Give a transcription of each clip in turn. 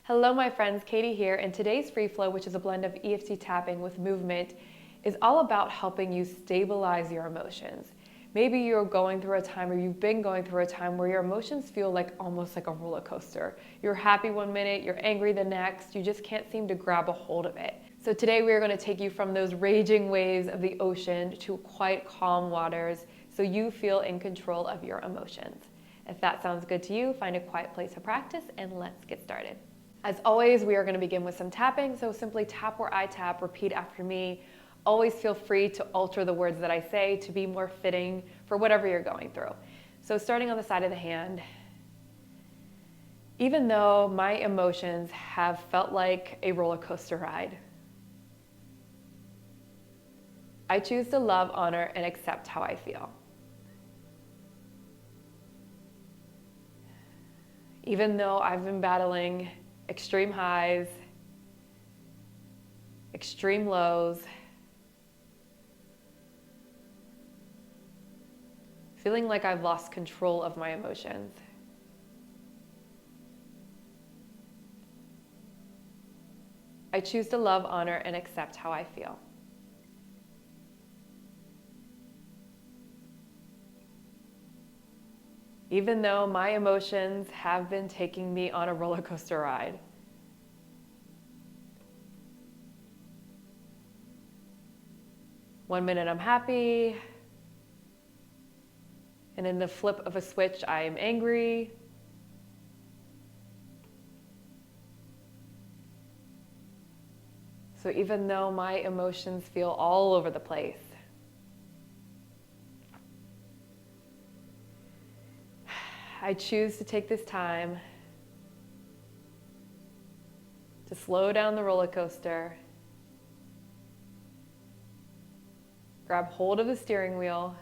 Hello my friends, Katie here, and today's free flow, which is a blend of EFT tapping with movement, is all about helping you stabilize your emotions. Maybe you're going through a time, or you've been going through a time where your emotions feel like almost like a roller coaster. You're happy one minute, you're angry the next, you just can't seem to grab a hold of it. So today we are going to take you from those raging waves of the ocean to quite calm waters so you feel in control of your emotions. If that sounds good to you, find a quiet place to practice and let's get started. As always, we are going to begin with some tapping, so simply tap where I tap, repeat after me. Always feel free to alter the words that I say to be more fitting for whatever you're going through. So starting on the side of the hand, even though my emotions have felt like a roller coaster ride, I choose to love, honor, and accept how I feel. Even though I've been battling extreme highs, extreme lows, feeling like I've lost control of my emotions, I choose to love, honor, and accept how I feel. Even though my emotions have been taking me on a roller coaster ride. One minute I'm happy, and in the flip of a switch, I am angry. So even though my emotions feel all over the place, I choose to take this time to slow down the roller coaster, grab hold of the steering wheel,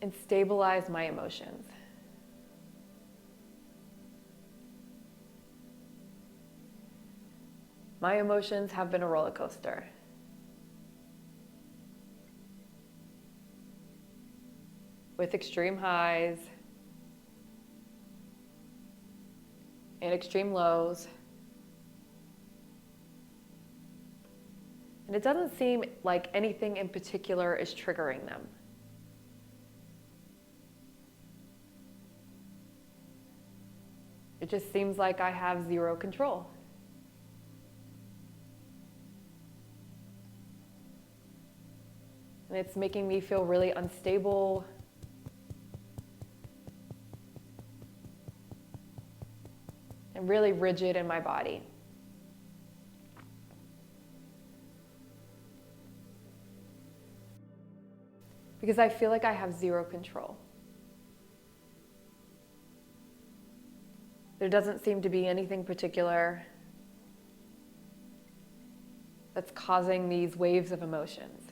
and stabilize my emotions. My emotions have been a roller coaster. With extreme highs and extreme lows. And it doesn't seem like anything in particular is triggering them. It just seems like I have zero control. And it's making me feel really unstable, and really rigid in my body. Because I feel like I have zero control. There doesn't seem to be anything particular that's causing these waves of emotions.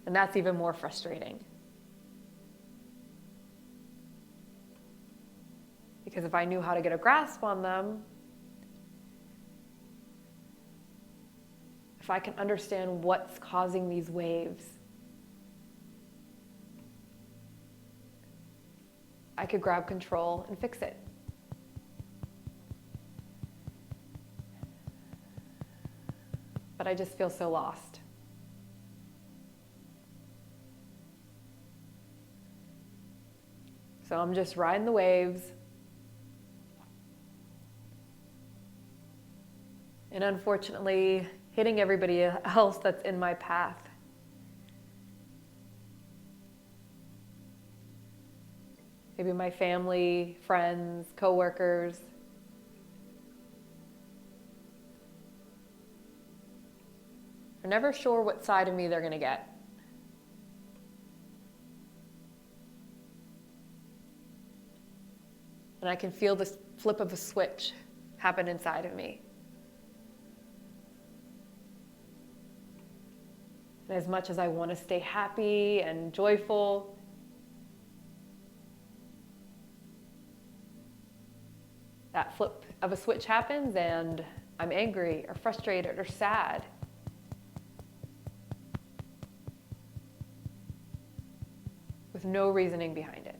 And that's even more frustrating. Because if I knew how to get a grasp on them, if I can understand what's causing these waves, I could grab control and fix it. But I just feel so lost. So I'm just riding the waves. And unfortunately, hitting everybody else that's in my path. Maybe my family, friends, coworkers. I'm never sure what side of me they're going to get. And I can feel this flip of a switch happen inside of me. And as much as I want to stay happy and joyful, that flip of a switch happens and I'm angry or frustrated or sad. with no reasoning behind it.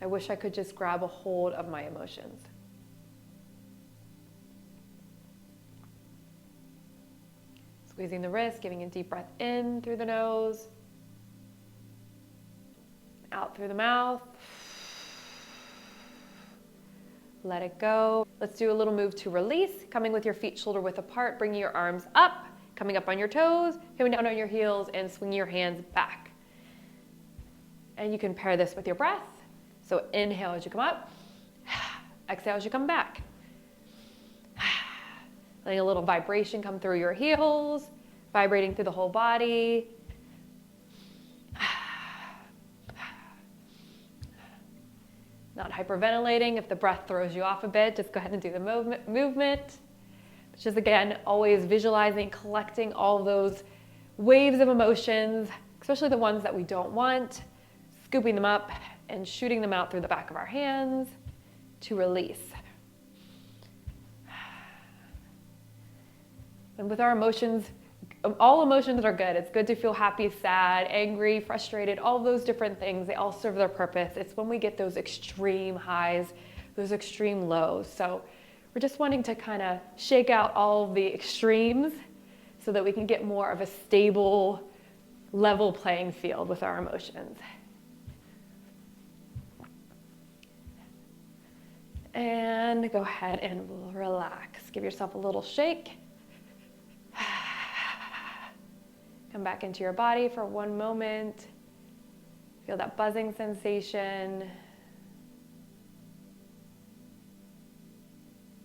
I wish I could just grab a hold of my emotions. Squeezing the wrist, giving a deep breath in through the nose, out through the mouth. Let it go. Let's do a little move to release, coming with your feet shoulder width apart, bringing your arms up, coming up on your toes, coming down on your heels, and swinging your hands back. And you can pair this with your breath. So inhale as you come up, exhale as you come back. Letting a little vibration come through your heels, vibrating through the whole body. Not hyperventilating. If the breath throws you off a bit, just go ahead and do the movement. Which is, again, always visualizing, collecting all those waves of emotions, especially the ones that we don't want, scooping them up and shooting them out through the back of our hands to release. And with our emotions, all emotions are good. It's good to feel happy, sad, angry, frustrated, all those different things. They all serve their purpose. It's when we get those extreme highs, those extreme lows. So we're just wanting to kind of shake out all the extremes so that we can get more of a stable, level playing field with our emotions. And go ahead and relax. Give yourself a little shake. Come back into your body for one moment. Feel that buzzing sensation.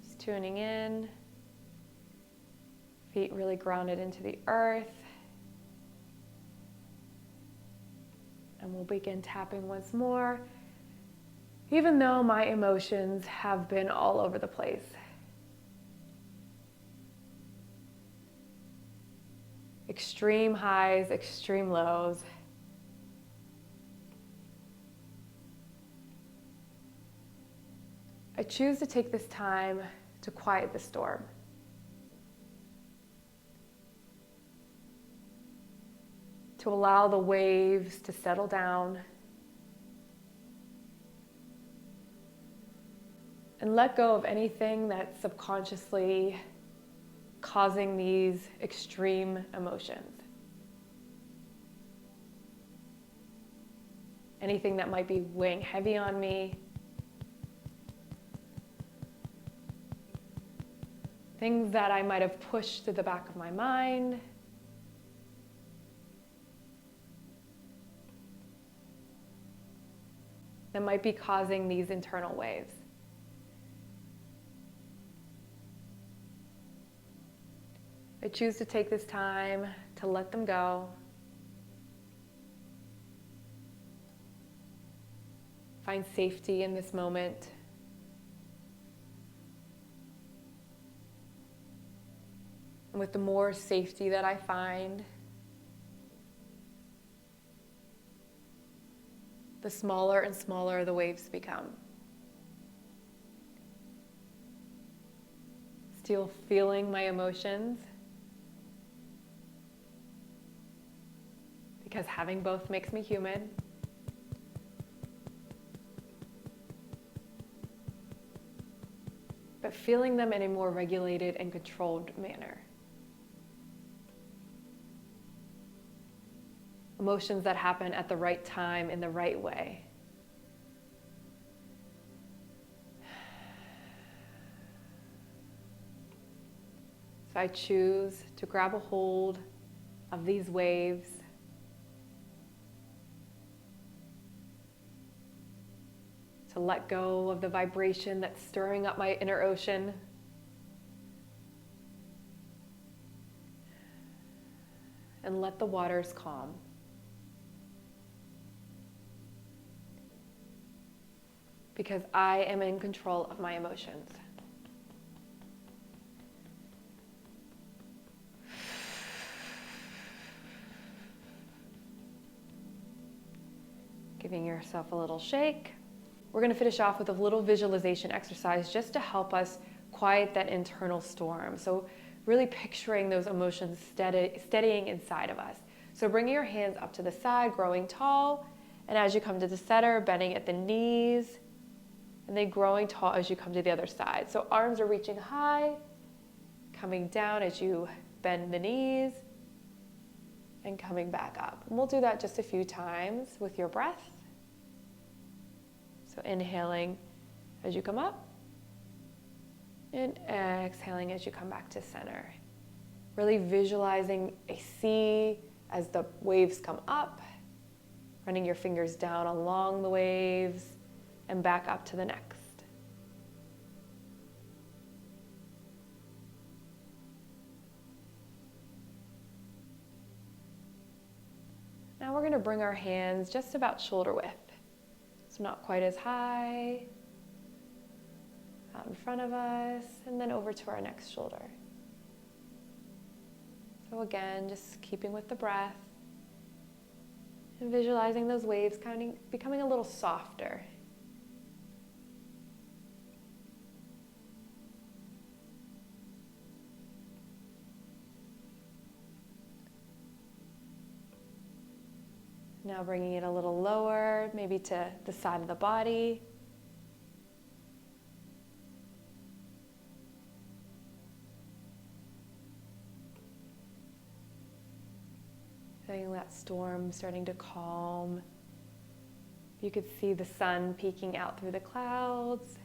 Just tuning in. Feet really grounded into the earth. And we'll begin tapping once more, even though my emotions have been all over the place. Extreme highs, extreme lows. I choose to take this time to quiet the storm. To allow the waves to settle down. And let go of anything that's subconsciously causing these extreme emotions. Anything that might be weighing heavy on me. Things that I might have pushed to the back of my mind. That might be causing these internal waves. I choose to take this time to let them go. Find safety in this moment. And with the more safety that I find, the smaller and smaller the waves become. Still feeling my emotions, because having both makes me human. But feeling them in a more regulated and controlled manner. Emotions that happen at the right time in the right way. So I choose to grab a hold of these waves, to let go of the vibration that's stirring up my inner ocean. And let the waters calm. Because I am in control of my emotions. Giving yourself a little shake. We're going to finish off with a little visualization exercise just to help us quiet that internal storm. So really picturing those emotions steadying inside of us. So bringing your hands up to the side, growing tall, and as you come to the center, bending at the knees, and then growing tall as you come to the other side. So arms are reaching high, coming down as you bend the knees, and coming back up. And we'll do that just a few times with your breath. So inhaling as you come up, and exhaling as you come back to center. Really visualizing a sea as the waves come up, running your fingers down along the waves and back up to the next. Now we're going to bring our hands just about shoulder width. So not quite as high, out in front of us, and then over to our next shoulder. So again, just keeping with the breath and visualizing those waves kind of becoming a little softer. Now bringing it a little lower, maybe to the side of the body. Feeling that storm starting to calm. You could see the sun peeking out through the clouds.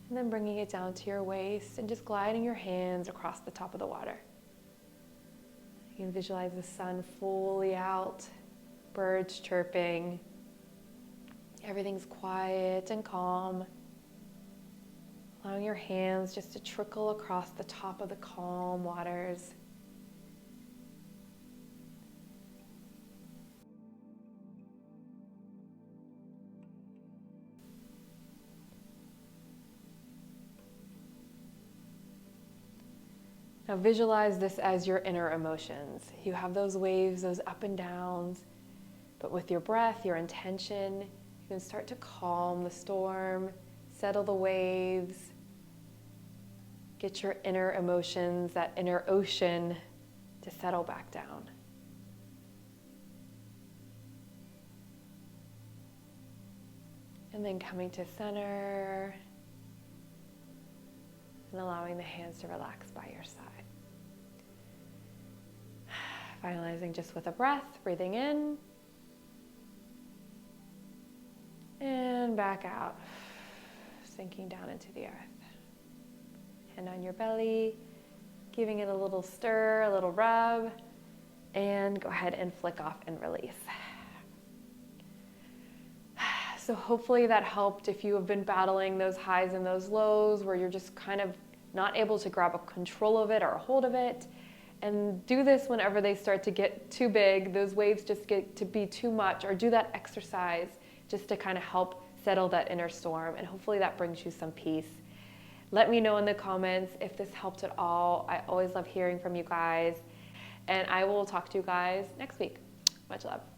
And then bringing it down to your waist and just gliding your hands across the top of the water. You can visualize the sun fully out, birds chirping. Everything's quiet and calm. Allowing your hands just to trickle across the top of the calm waters. Now visualize this as your inner emotions. You have those waves, those up and downs, but with your breath, your intention, you can start to calm the storm, settle the waves, get your inner emotions, that inner ocean, to settle back down. And then coming to center and allowing the hands to relax by your side. Finalizing just with a breath, breathing in and back out, sinking down into the earth. Hand on your belly, giving it a little stir, a little rub, and go ahead and flick off and release. So hopefully that helped if you have been battling those highs and those lows where you're just kind of not able to grab a control of it or a hold of it. And do this whenever they start to get too big, those waves just get to be too much, or do that exercise just to kind of help settle that inner storm. And hopefully that brings you some peace. Let me know in the comments if this helped at all. I always love hearing from you guys. And I will talk to you guys next week. Much love.